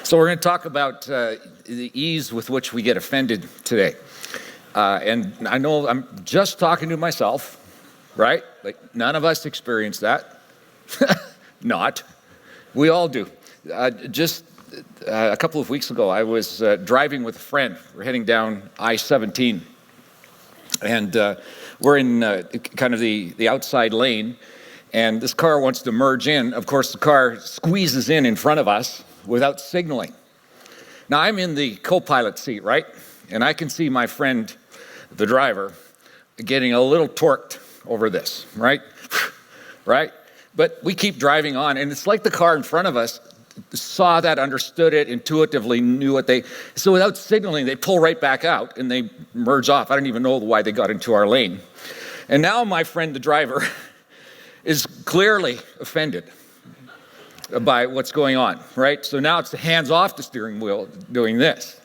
So we're going to talk about the ease with which we get offended today. And I know I'm just talking to myself, right? Like none of us experience that. Not. We all do. Just a couple of weeks ago, I was driving with a friend. We're heading down I-17. And we're in kind of the outside lane. And this car wants to merge in. Of course, the car squeezes in front of us without signaling. Now, I'm in the co-pilot seat, right? And I can see my friend, the driver, getting a little torqued over this, right? Right? But we keep driving on, and it's like the car in front of us saw that, understood it, intuitively knew what so without signaling, they pull right back out and they merge off. I don't even know why they got into our lane. And now my friend, the driver, is clearly offended by what's going on, right? So now it's the hands off the steering wheel doing this.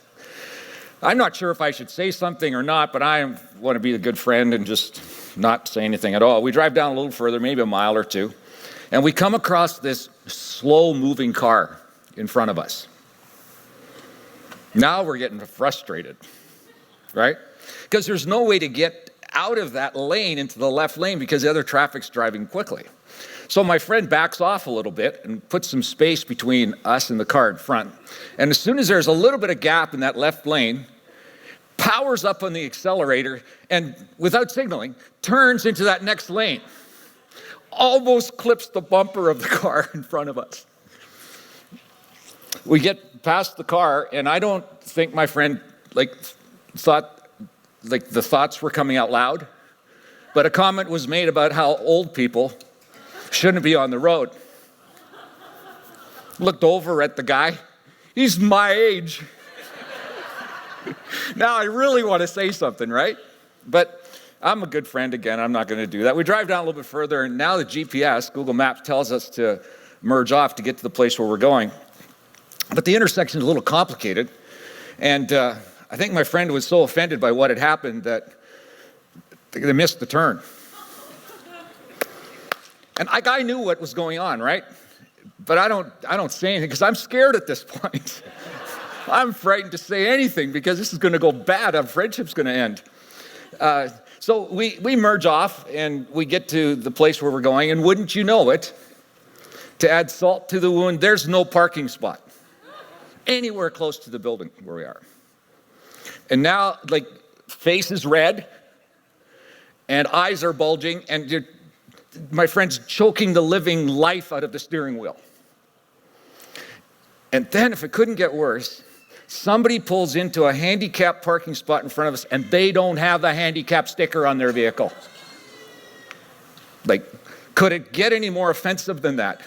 I'm not sure if I should say something or not, but I want to be a good friend and just not say anything at all. We drive down a little further, maybe a mile or two, and we come across this slow-moving car in front of us. Now we're getting frustrated, right? Because there's no way to get out of that lane into the left lane because the other traffic's driving quickly. So my friend backs off a little bit and puts some space between us and the car in front. And as soon as there's a little bit of gap in that left lane, powers up on the accelerator and, without signaling, turns into that next lane. Almost clips the bumper of the car in front of us. We get past the car, and I don't think my friend thought the thoughts were coming out loud, but a comment was made about how old people shouldn't be on the road. Looked over at the guy. He's my age. Now I really want to say something, right? But I'm a good friend again. I'm not going to do that. We drive down a little bit further, and now the GPS, Google Maps, tells us to merge off to get to the place where we're going. But the intersection is a little complicated, and I think my friend was so offended by what had happened that they missed the turn. And I knew what was going on, right? But I don't say anything because I'm scared at this point. I'm frightened to say anything because this is going to go bad. Our friendship's going to end. So we merge off and we get to the place where we're going, and wouldn't you know it, to add salt to the wound, there's no parking spot anywhere close to the building where we are. And now, face is red, and eyes are bulging, and my friend's choking the living life out of the steering wheel. And then, if it couldn't get worse, somebody pulls into a handicapped parking spot in front of us, and they don't have the handicap sticker on their vehicle. Could it get any more offensive than that?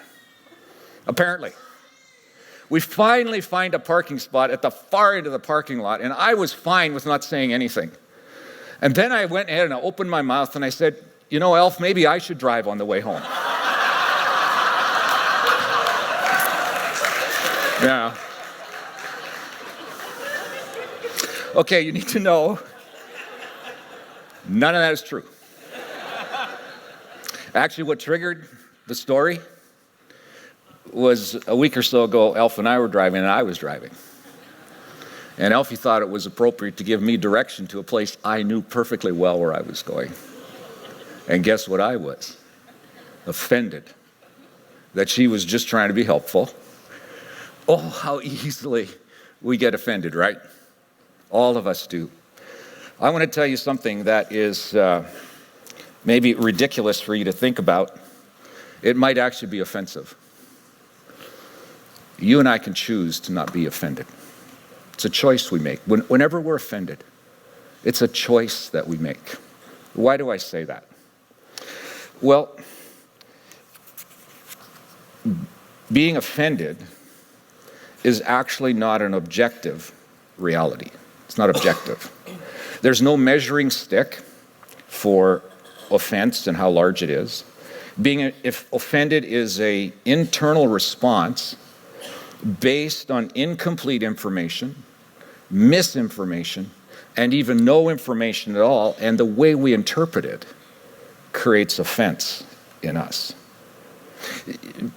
Apparently. We finally find a parking spot at the far end of the parking lot, and I was fine with not saying anything. And then I went ahead and I opened my mouth and I said, you know, Elf, maybe I should drive on the way home. Yeah. Okay, you need to know, none of that is true. Actually, what triggered the story was a week or so ago, Elf and I were driving, and I was driving. And Elfie thought it was appropriate to give me direction to a place I knew perfectly well where I was going. And guess what I was? Offended that she was just trying to be helpful. Oh, how easily we get offended, right? All of us do. I want to tell you something that is maybe ridiculous for you to think about. It might actually be offensive. You and I can choose to not be offended. It's a choice we make. Whenever we're offended, it's a choice that we make. Why do I say that? Well, being offended is actually not an objective reality. It's not objective. There's no measuring stick for offense and how large it is. If offended is an internal response based on incomplete information, misinformation, and even no information at all, and the way we interpret it creates offense in us.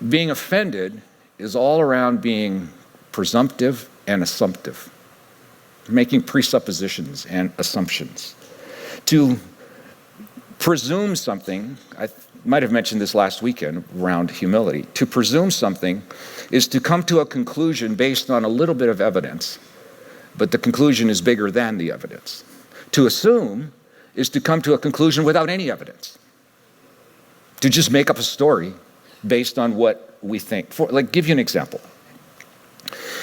Being offended is all around being presumptive and assumptive, making presuppositions and assumptions. To presume something, I might have mentioned this last weekend around humility. To presume something is to come to a conclusion based on a little bit of evidence, but the conclusion is bigger than the evidence. To assume is to come to a conclusion without any evidence. To just make up a story based on what we think. Give you an example.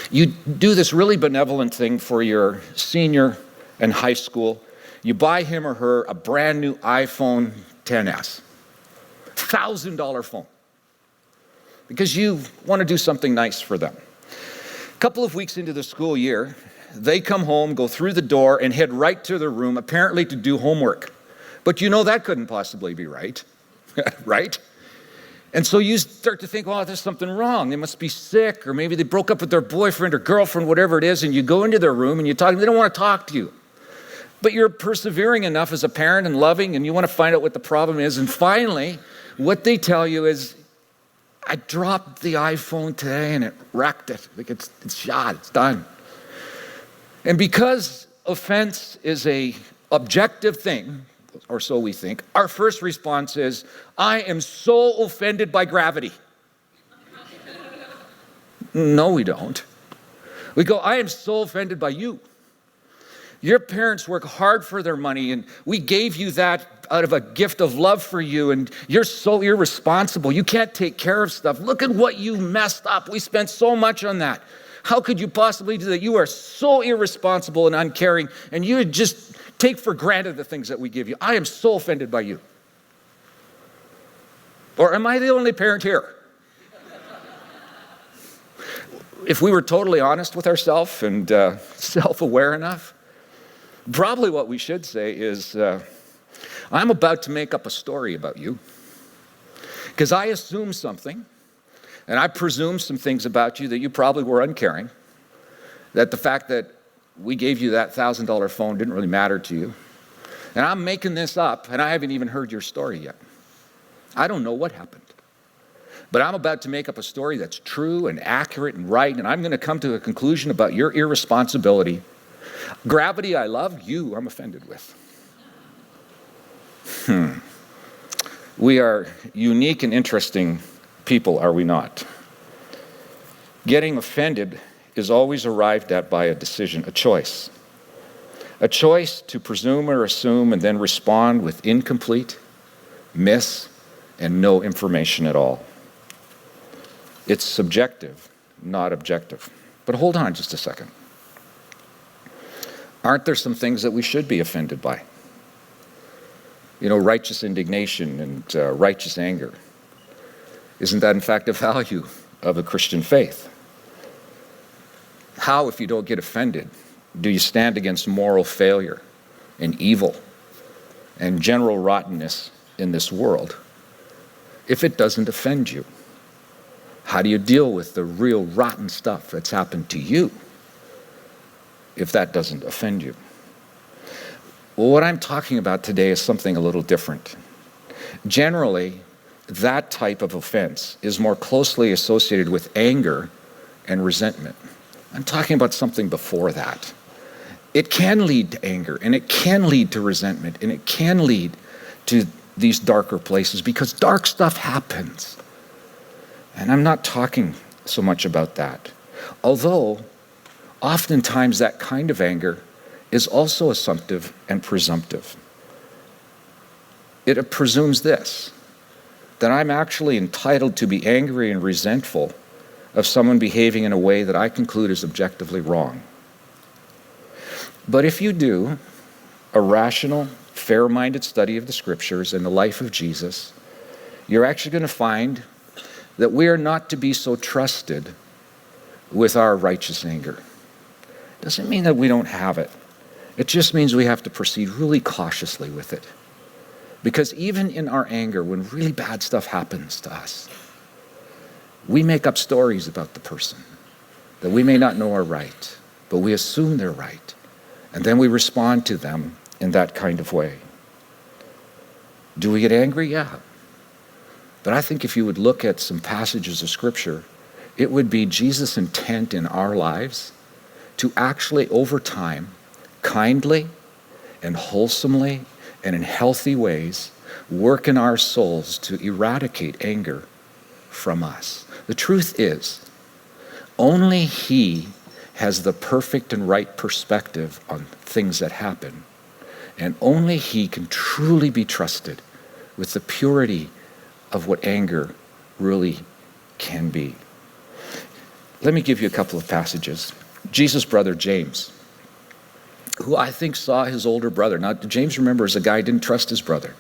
You do this really benevolent thing for your senior in high school. You buy him or her a brand new iPhone XS, $1,000 phone, because you want to do something nice for them. A couple of weeks into the school year, they come home, go through the door, and head right to their room, apparently to do homework. But you know that couldn't possibly be right, right? And so you start to think, well, there's something wrong. They must be sick, or maybe they broke up with their boyfriend or girlfriend, whatever it is, and you go into their room and you talk to them. They don't want to talk to you. But you're persevering enough as a parent and loving, and you want to find out what the problem is. And finally, what they tell you is, I dropped the iPhone today and it wrecked it. Like it's shot, it's done. And because offense is a objective thing, or so we think, our first response is, I am so offended by gravity. No, we don't. We go, I am so offended by you. Your parents work hard for their money, and we gave you that out of a gift of love for you, and you're so irresponsible. You can't take care of stuff. Look at what you messed up. We spent so much on that. How could you possibly do that? You are so irresponsible and uncaring, and you just take for granted the things that we give you. I am so offended by you. Or am I the only parent here? If we were totally honest with ourselves and self-aware enough, probably what we should say is, I'm about to make up a story about you because I assume something and I presume some things about you that you probably were uncaring, that the fact that we gave you that $1,000 phone didn't really matter to you. And I'm making this up and I haven't even heard your story yet. I don't know what happened. But I'm about to make up a story that's true and accurate and right, and I'm going to come to a conclusion about your irresponsibility. Gravity I love, you I'm offended with. We are unique and interesting people, are we not? Getting offended is always arrived at by a decision, a choice. A choice to presume or assume and then respond with incomplete, miss, and no information at all. It's subjective, not objective. But hold on just a second. Aren't there some things that we should be offended by? You know, righteous indignation and righteous anger. Isn't that in fact a value of a Christian faith? How, if you don't get offended, do you stand against moral failure and evil and general rottenness in this world if it doesn't offend you? How do you deal with the real rotten stuff that's happened to you if that doesn't offend you? Well, what I'm talking about today is something a little different. Generally, that type of offense is more closely associated with anger and resentment. I'm talking about something before that. It can lead to anger, and it can lead to resentment, and it can lead to these darker places because dark stuff happens. And I'm not talking so much about that. Although, oftentimes that kind of anger is also assumptive and presumptive. It presumes this, that I'm actually entitled to be angry and resentful of someone behaving in a way that I conclude is objectively wrong. But if you do a rational, fair-minded study of the scriptures and the life of Jesus, you're actually going to find that we are not to be so trusted with our righteous anger. Doesn't mean that we don't have it. It just means we have to proceed really cautiously with it. Because even in our anger, when really bad stuff happens to us, we make up stories about the person that we may not know are right, but we assume they're right. And then we respond to them in that kind of way. Do we get angry? Yeah. But I think if you would look at some passages of Scripture, it would be Jesus' intent in our lives to actually, over time, kindly and wholesomely and in healthy ways, work in our souls to eradicate anger from us. The truth is, only He has the perfect and right perspective on things that happen. And only He can truly be trusted with the purity of what anger really can be. Let me give you a couple of passages. Jesus' brother James, who I think saw his older brother. Now, James, remember, is a guy who didn't trust his brother.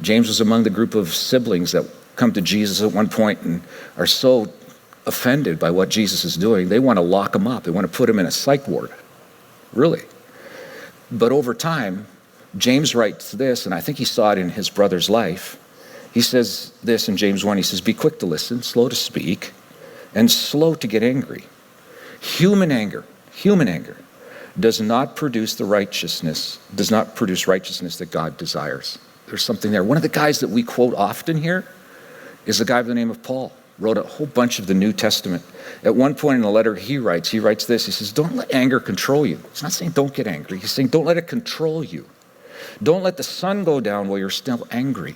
James was among the group of siblings that come to Jesus at one point and are so offended by what Jesus is doing, they want to lock him up. They want to put him in a psych ward. Really. But over time, James writes this, and I think he saw it in his brother's life. He says this in James 1, he says, "Be quick to listen, slow to speak, and slow to get angry. Human anger does not produce righteousness that God desires." There's something there. One of the guys that we quote often here is a guy by the name of Paul. Wrote a whole bunch of the New Testament. At one point in the letter he writes this. He says, don't let anger control you. He's not saying don't get angry. He's saying don't let it control you. Don't let the sun go down while you're still angry.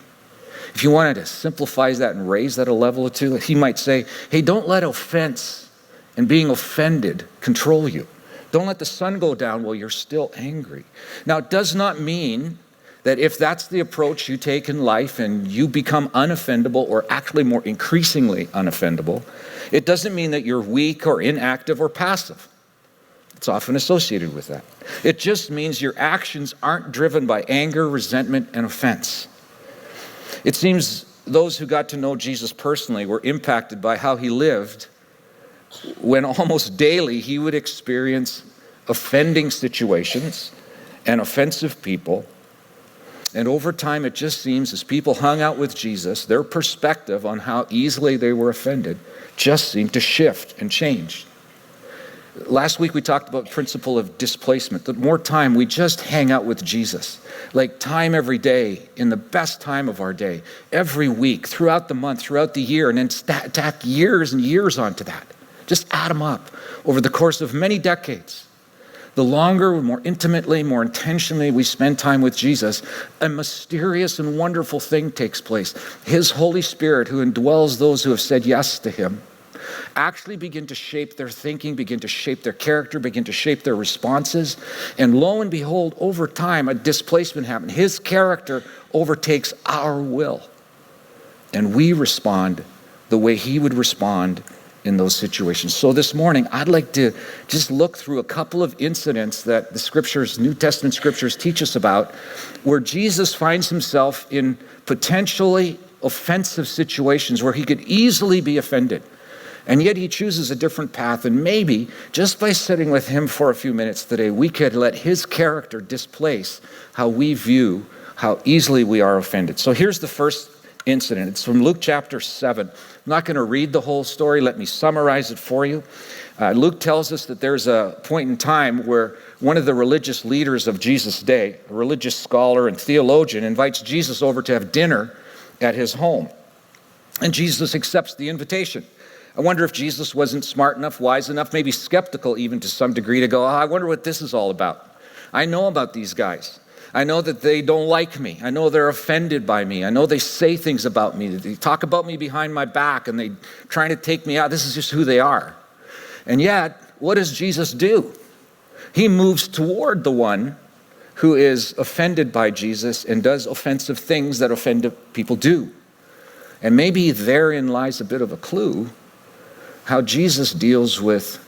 If you wanted to simplify that and raise that a level or two, he might say, hey, don't let offense and being offended control you. Don't let the sun go down while you're still angry. Now, it does not mean that if that's the approach you take in life and you become unoffendable, or actually more increasingly unoffendable, it doesn't mean that you're weak or inactive or passive. It's often associated with that. It just means your actions aren't driven by anger, resentment, and offense. It seems those who got to know Jesus personally were impacted by how he lived when almost daily he would experience offending situations and offensive people. And over time, it just seems as people hung out with Jesus, their perspective on how easily they were offended just seemed to shift and change. Last week, we talked about the principle of displacement. The more time we just hang out with Jesus, like time every day, in the best time of our day, every week, throughout the month, throughout the year, and then stack years and years onto that. Just add them up over the course of many decades. The longer, more intimately, more intentionally we spend time with Jesus, a mysterious and wonderful thing takes place. His Holy Spirit, who indwells those who have said yes to him, actually begin to shape their thinking, begin to shape their character, begin to shape their responses. And lo and behold, over time, a displacement happens. His character overtakes our will. And we respond the way he would respond in those situations. So this morning, I'd like to just look through a couple of incidents that the scriptures, New Testament scriptures, teach us about, where Jesus finds himself in potentially offensive situations where he could easily be offended. And yet he chooses a different path. And maybe just by sitting with him for a few minutes today, we could let his character displace how we view how easily we are offended. So here's the first incident. It's from Luke chapter 7. I'm not going to read the whole story. Let me summarize it for you. Luke tells us that there's a point in time where one of the religious leaders of Jesus' day, a religious scholar and theologian, invites Jesus over to have dinner at his home. And Jesus accepts the invitation. I wonder if Jesus wasn't smart enough, wise enough, maybe skeptical even to some degree, to go, I wonder what this is all about. I know about these guys. I know that they don't like me. I know they're offended by me. I know they say things about me. They talk about me behind my back and they're trying to take me out. This is just who they are. And yet, what does Jesus do? He moves toward the one who is offended by Jesus and does offensive things that offended people do. And maybe therein lies a bit of a clue how Jesus deals with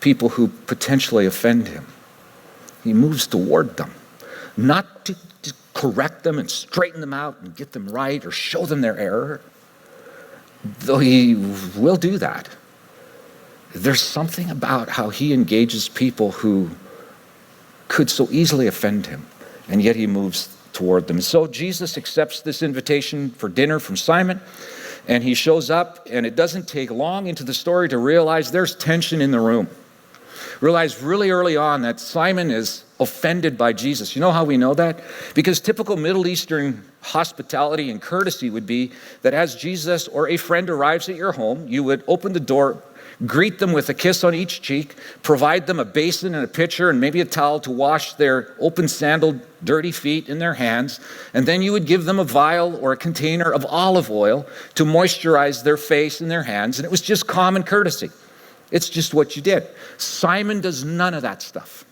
people who potentially offend him. He moves toward them. Not to correct them and straighten them out and get them right or show them their error, though he will do that. There's something about how he engages people who could so easily offend him, and yet he moves toward them. So Jesus accepts this invitation for dinner from Simon, and he shows up, and it doesn't take long into the story to realize there's tension in the room. Realize really early on that Simon is offended by Jesus. You know how we know that? Because typical Middle Eastern hospitality and courtesy would be that as Jesus or a friend arrives at your home, you would open the door, greet them with a kiss on each cheek, provide them a basin and a pitcher and maybe a towel to wash their open-sandaled, dirty feet in their hands, and then you would give them a vial or a container of olive oil to moisturize their face and their hands, and it was just common courtesy. It's just what you did. Simon does none of that stuff.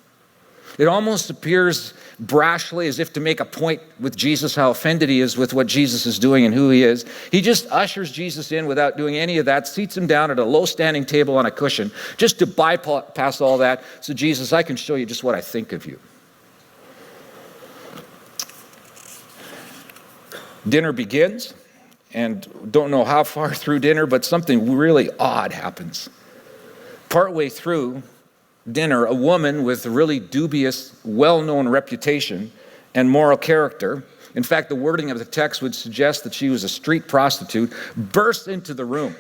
It almost appears brashly, as if to make a point with Jesus, how offended he is with what Jesus is doing and who he is. He just ushers Jesus in without doing any of that, seats him down at a low-standing table on a cushion, just to bypass all that. So, Jesus, I can show you just what I think of you. Dinner begins, and don't know how far through dinner, but something really odd happens. Partway through dinner, a woman with a really dubious, well-known reputation and moral character, in fact, the wording of the text would suggest that she was a street prostitute, bursts into the room.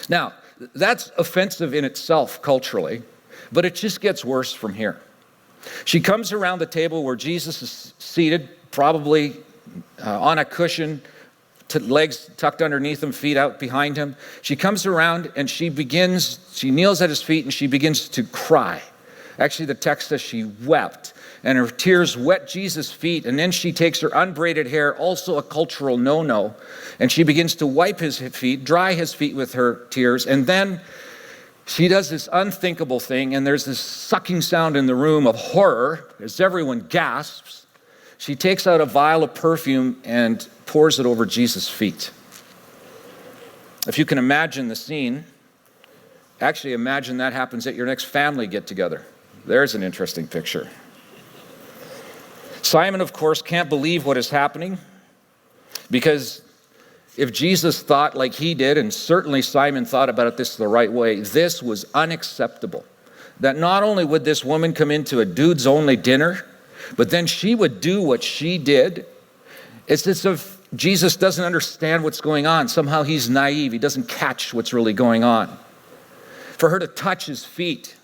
Now, that's offensive in itself culturally, but it just gets worse from here. She comes around the table where Jesus is seated, probably on a cushion, legs tucked underneath him, feet out behind him. She comes around and she kneels at his feet and she begins to cry. Actually, the text says she wept, and her tears wet Jesus' feet, and then she takes her unbraided hair, also a cultural no-no, and she begins to wipe his feet, dry his feet with her tears, and then she does this unthinkable thing, and there's this sucking sound in the room of horror as everyone gasps. She takes out a vial of perfume and pours it over Jesus' feet. If you can imagine the scene, actually imagine that happens at your next family get-together. There's an interesting picture. Simon, of course, can't believe what is happening, because if Jesus thought like he did, and certainly Simon thought about this the right way, this was unacceptable. That not only would this woman come into a dudes-only dinner, but then she would do what she did. It's as if Jesus doesn't understand what's going on. Somehow he's naive. He doesn't catch what's really going on. For her to touch his feet,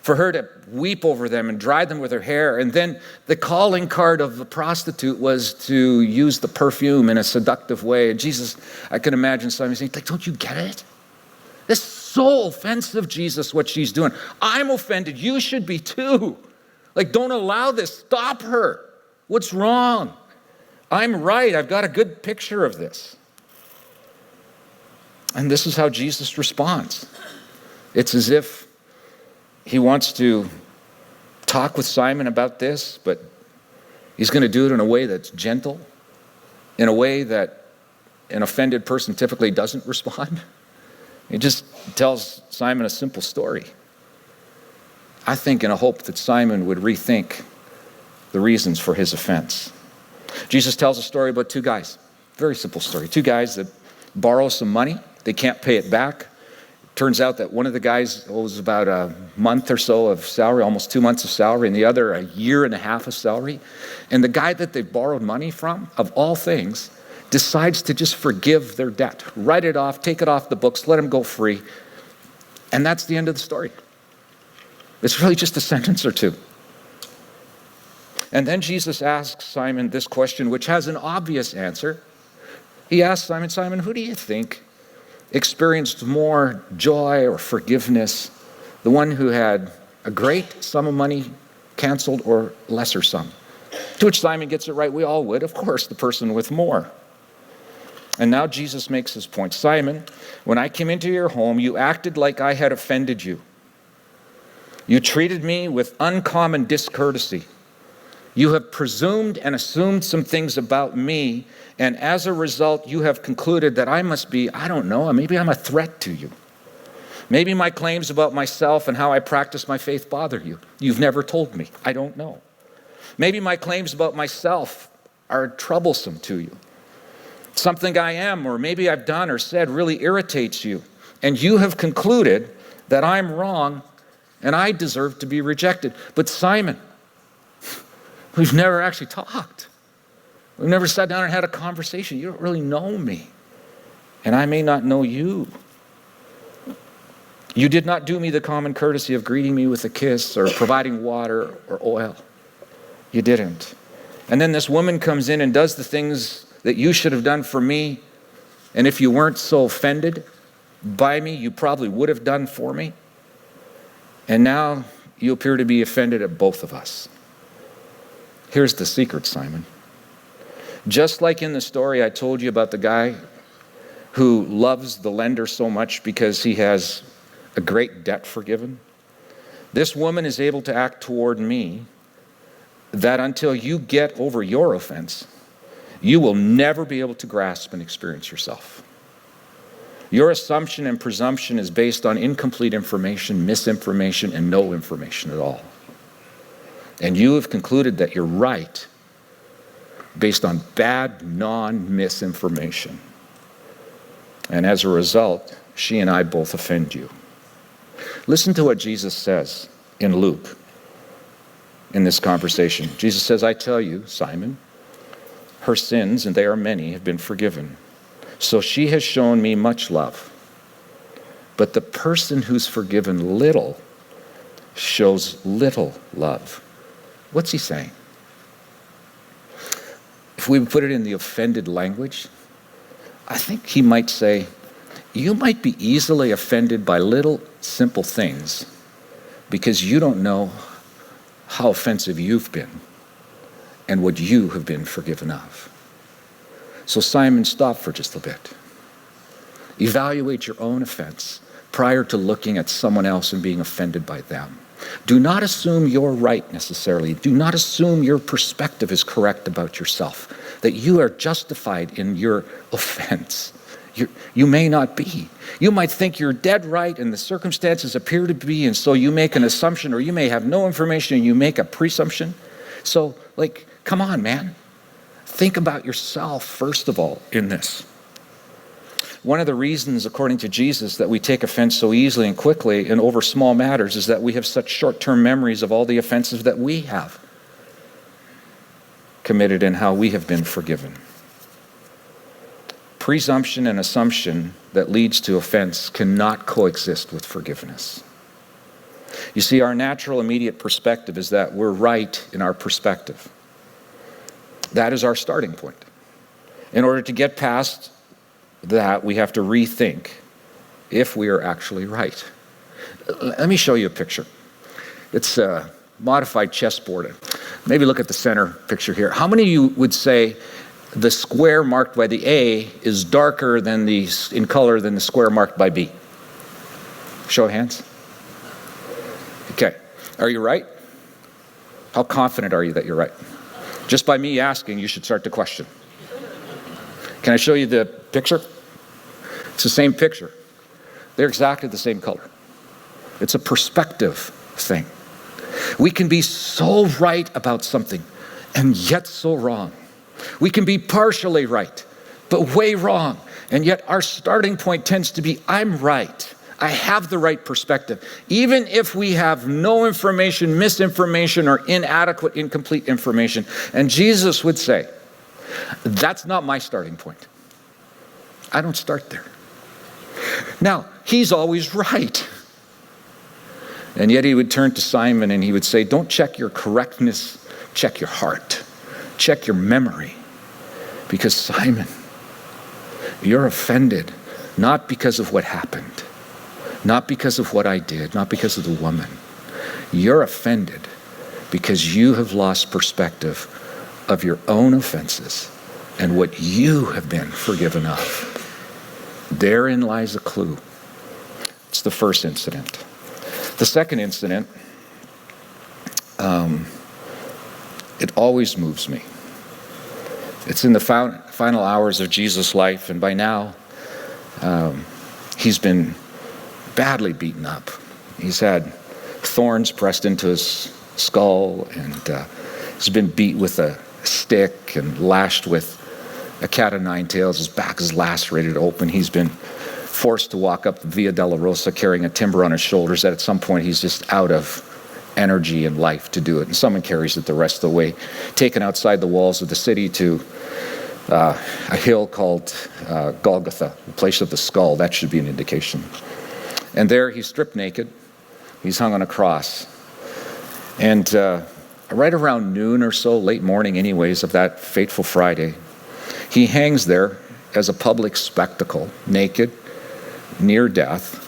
for her to weep over them and dry them with her hair, and then the calling card of the prostitute was to use the perfume in a seductive way. And Jesus, I can imagine Simon saying, like, don't you get it? This is so offensive, Jesus, what she's doing. I'm offended. You should be too. Like, don't allow this. Stop her. What's wrong? I'm right. I've got a good picture of this. And this is how Jesus responds. It's as if he wants to talk with Simon about this, but he's going to do it in a way that's gentle, in a way that an offended person typically doesn't respond. He just tells Simon a simple story. I think in a hope that Simon would rethink the reasons for his offense. Jesus tells a story about two guys, very simple story. Two guys that borrow some money. They can't pay it back. Turns out that one of the guys owes about a month or so of salary, almost 2 months of salary, and the other a year and a half of salary. And the guy that they borrowed money from, of all things, decides to just forgive their debt, write it off, take it off the books, let him go free. And that's the end of the story. It's really just a sentence or two. And then Jesus asks Simon this question, which has an obvious answer. He asks Simon, Simon, who do you think experienced more joy or forgiveness? The one who had a great sum of money canceled or lesser sum? To which Simon gets it right. We all would. Of course, the person with more. And now Jesus makes his point. Simon, when I came into your home, you acted like I had offended you. You treated me with uncommon discourtesy. You have presumed and assumed some things about me, and as a result, you have concluded that I must be, I don't know, maybe I'm a threat to you. Maybe my claims about myself and how I practice my faith bother you. You've never told me. I don't know. Maybe my claims about myself are troublesome to you. Something I am or maybe I've done or said really irritates you, and you have concluded that I'm wrong and I deserve to be rejected. But Simon, we've never actually talked. We've never sat down and had a conversation. You don't really know me, and I may not know you. You did not do me the common courtesy of greeting me with a kiss or providing water or oil. You didn't. And then this woman comes in and does the things that you should have done for me, and if you weren't so offended, by me you probably would have done for me. And now you appear to be offended at both of us. Here's the secret, Simon. Just like in the story I told you about the guy who loves the lender so much because he has a great debt forgiven, this woman is able to act toward me that until you get over your offense, you will never be able to grasp and experience yourself. Your assumption and presumption is based on incomplete information, misinformation, and no information at all. And you have concluded that you're right based on bad, non-misinformation. And as a result, she and I both offend you. Listen to what Jesus says in Luke in this conversation. Jesus says, I tell you, Simon, her sins, and they are many, have been forgiven. So she has shown me much love. But the person who's forgiven little shows little love. What's he saying? If we put it in the offended language, I think he might say, you might be easily offended by little simple things because you don't know how offensive you've been and what you have been forgiven of. So Simon, stop for just a bit. Evaluate your own offense prior to looking at someone else and being offended by them. Do not assume you're right necessarily. Do not assume your perspective is correct about yourself, that you are justified in your offense. You may not be. You might think you're dead right and the circumstances appear to be, and so you make an assumption, or you may have no information and you make a presumption. So, come on, man. Think about yourself, first of all, in this. One of the reasons, according to Jesus, that we take offense so easily and quickly and over small matters is that we have such short-term memories of all the offenses that we have committed and how we have been forgiven. Presumption and assumption that leads to offense cannot coexist with forgiveness. You see, our natural immediate perspective is that we're right in our perspective. That is our starting point. In order to get past that, we have to rethink if we are actually right. Let me show you a picture. It's a modified chessboard. Maybe look at the center picture here. How many of you would say the square marked by the A is darker in color than the square marked by B? Show of hands. Okay. Are you right? How confident are you that you're right? Just by me asking, you should start to question. Can I show you the picture? It's the same picture. They're exactly the same color. It's a perspective thing. We can be so right about something and yet so wrong. We can be partially right, but way wrong. And yet our starting point tends to be, I'm right. I have the right perspective. Even if we have no information, misinformation, or inadequate, incomplete information. And Jesus would say, that's not my starting point. I don't start there. Now, he's always right. And yet he would turn to Simon and he would say, don't check your correctness, check your heart. Check your memory. Because Simon, you're offended, not because of what happened, not because of what I did, not because of the woman. You're offended because you have lost perspective of your own offenses and what you have been forgiven of. Therein lies a clue. It's the first incident. The second incident, it always moves me. It's in the final hours of Jesus' life, and by now, he's been badly beaten up. He's had thorns pressed into his skull, and he's been beat with a stick and lashed with a cat o' nine tails. His back is lacerated open. He's been forced to walk up the Via Dolorosa carrying a timber on his shoulders that at some point he's just out of energy and life to do it. And someone carries it the rest of the way, taken outside the walls of the city to a hill called Golgotha, the place of the skull. That should be an indication. And there he's stripped naked. He's hung on a cross. And right around noon or so, late morning anyways, of that fateful Friday, he hangs there as a public spectacle, naked, near death.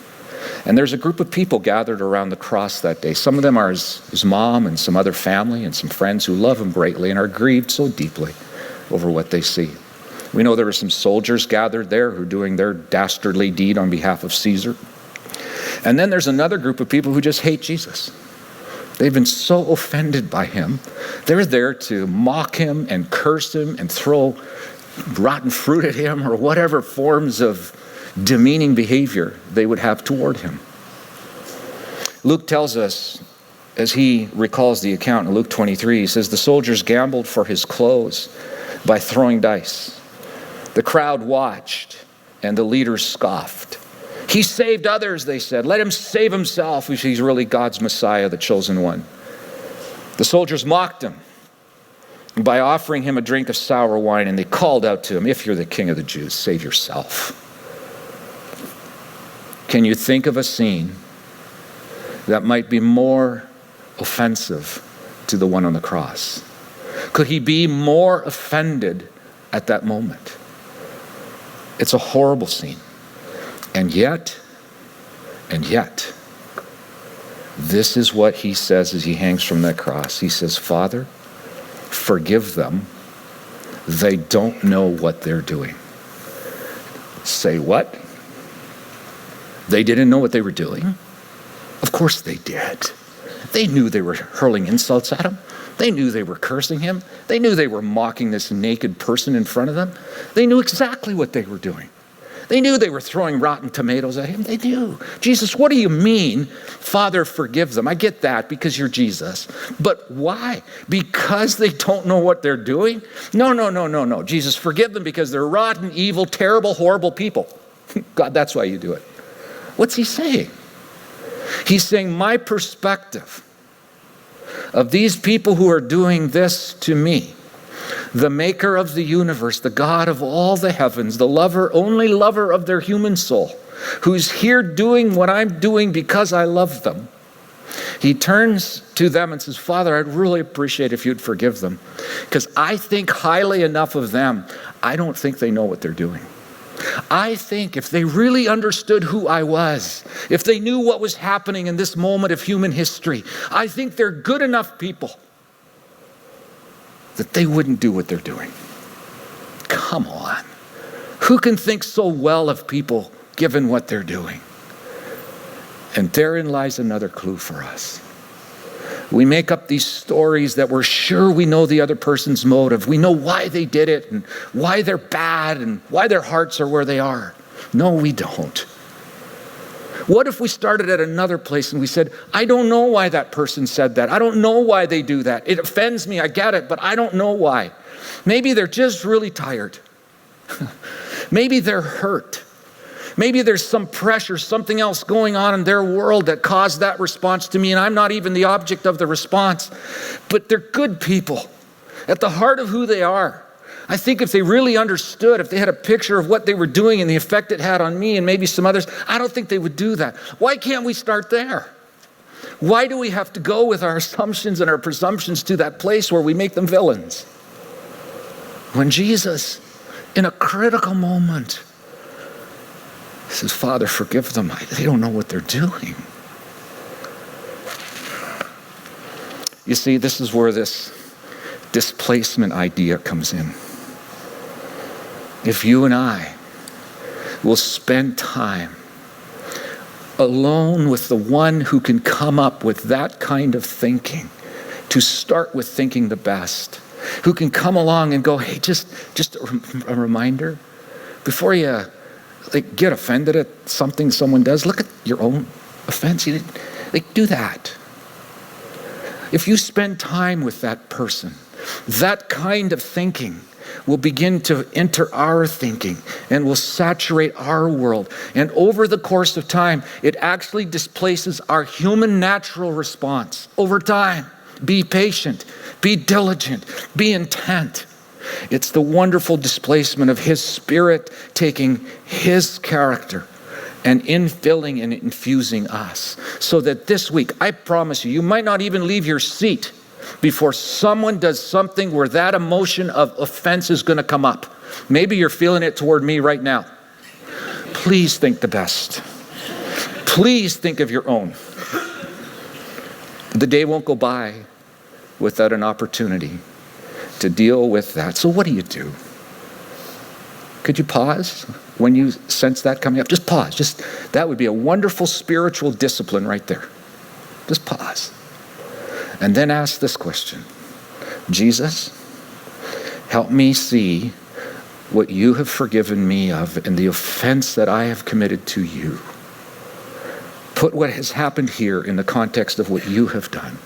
And there's a group of people gathered around the cross that day. Some of them are his mom and some other family and some friends who love him greatly and are grieved so deeply over what they see. We know there were some soldiers gathered there who are doing their dastardly deed on behalf of Caesar. And then there's another group of people who just hate Jesus. They've been so offended by him. They're there to mock him and curse him and throw rotten fruit at him or whatever forms of demeaning behavior they would have toward him. Luke tells us, as he recalls the account in Luke 23, he says, the soldiers gambled for his clothes by throwing dice. The crowd watched and the leaders scoffed. He saved others, they said. Let him save himself if he's really God's Messiah, the chosen one. The soldiers mocked him by offering him a drink of sour wine, and they called out to him, if you're the king of the Jews, save yourself. Can you think of a scene that might be more offensive to the one on the cross? Could he be more offended at that moment? It's a horrible scene. And yet, this is what he says as he hangs from that cross. He says, Father, forgive them. They don't know what they're doing. Say what? They didn't know what they were doing? Of course they did. They knew they were hurling insults at him. They knew they were cursing him. They knew they were mocking this naked person in front of them. They knew exactly what they were doing. They knew they were throwing rotten tomatoes at him. They knew. Jesus, what do you mean, Father, forgive them? I get that because you're Jesus. But why? Because they don't know what they're doing? No. Jesus, forgive them because they're rotten, evil, terrible, horrible people. God, that's why you do it. What's he saying? He's saying my perspective of these people who are doing this to me, the maker of the universe, the God of all the heavens, the only lover of their human soul, who's here doing what I'm doing because I love them. He turns to them and says, Father, I'd really appreciate if you'd forgive them because I think highly enough of them. I don't think they know what they're doing. I think if they really understood who I was, if they knew what was happening in this moment of human history, I think they're good enough people that they wouldn't do what they're doing. Come on. Who can think so well of people given what they're doing? And therein lies another clue for us. We make up these stories that we're sure we know the other person's motive. We know why they did it and why they're bad and why their hearts are where they are. No, we don't. What if we started at another place and we said, I don't know why that person said that. I don't know why they do that. It offends me, I get it, but I don't know why. Maybe they're just really tired. Maybe they're hurt. Maybe there's some pressure, something else going on in their world that caused that response to me, and I'm not even the object of the response. But they're good people at the heart of who they are. I think if they really understood, if they had a picture of what they were doing and the effect it had on me and maybe some others, I don't think they would do that. Why can't we start there? Why do we have to go with our assumptions and our presumptions to that place where we make them villains? When Jesus, in a critical moment, says, Father, forgive them. They don't know what they're doing. You see, this is where this displacement idea comes in. If you and I will spend time alone with the one who can come up with that kind of thinking, to start with thinking the best, who can come along and go, hey, just a reminder, before you get offended at something someone does, look at your own offense. Do that. If you spend time with that person, that kind of thinking will begin to enter our thinking and will saturate our world. And over the course of time, it actually displaces our human natural response. Over time, be patient, be diligent, be intent. It's the wonderful displacement of his Spirit taking his character and infilling and infusing us. So that this week, I promise you, you might not even leave your seat before someone does something where that emotion of offense is going to come up. Maybe you're feeling it toward me right now. please think the best. Please think of your own. The day won't go by without an opportunity to deal with that. So what do? Could you pause when you sense that coming up? Just pause. That would be a wonderful spiritual discipline right there. Just pause. And then ask this question. Jesus, help me see what you have forgiven me of and the offense that I have committed to you. Put what has happened here in the context of what you have done.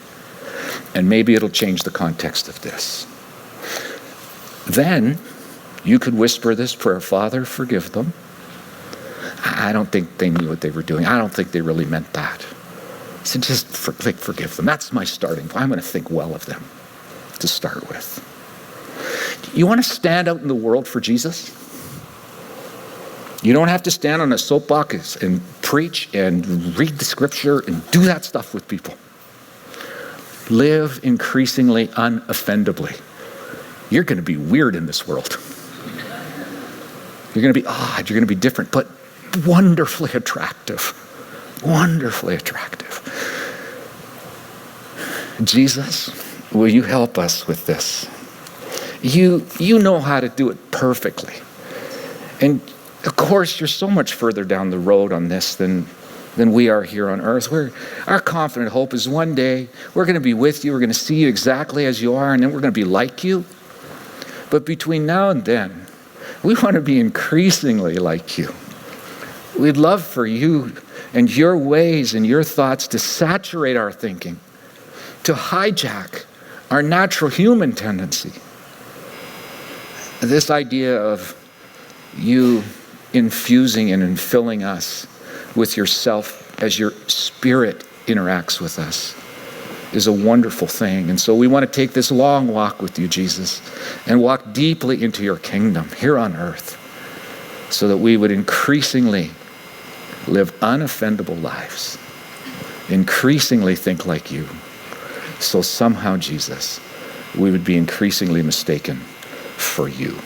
And maybe it'll change the context of this. Then you could whisper this prayer, Father, forgive them. I don't think they knew what they were doing. I don't think they really meant that. So just forgive them. That's my starting point. I'm going to think well of them to start with. You want to stand out in the world for Jesus? You don't have to stand on a soapbox and preach and read the scripture and do that stuff with people. Live increasingly unoffendably. You're going to be weird in this world. You're going to be odd. You're going to be different, but wonderfully attractive. Wonderfully attractive. Jesus, will you help us with this? You know how to do it perfectly. And of course, you're so much further down the road on this than we are here on earth. Our confident hope is one day we're going to be with you. We're going to see you exactly as you are, and then we're going to be like you. But between now and then, we want to be increasingly like you. We'd love for you and your ways and your thoughts to saturate our thinking, to hijack our natural human tendency. This idea of you infusing and infilling us with yourself as your spirit interacts with us is a wonderful thing. And so we want to take this long walk with you, Jesus, and walk deeply into your kingdom here on earth so that we would increasingly live unoffendable lives, increasingly think like you. So somehow, Jesus, we would be increasingly mistaken for you.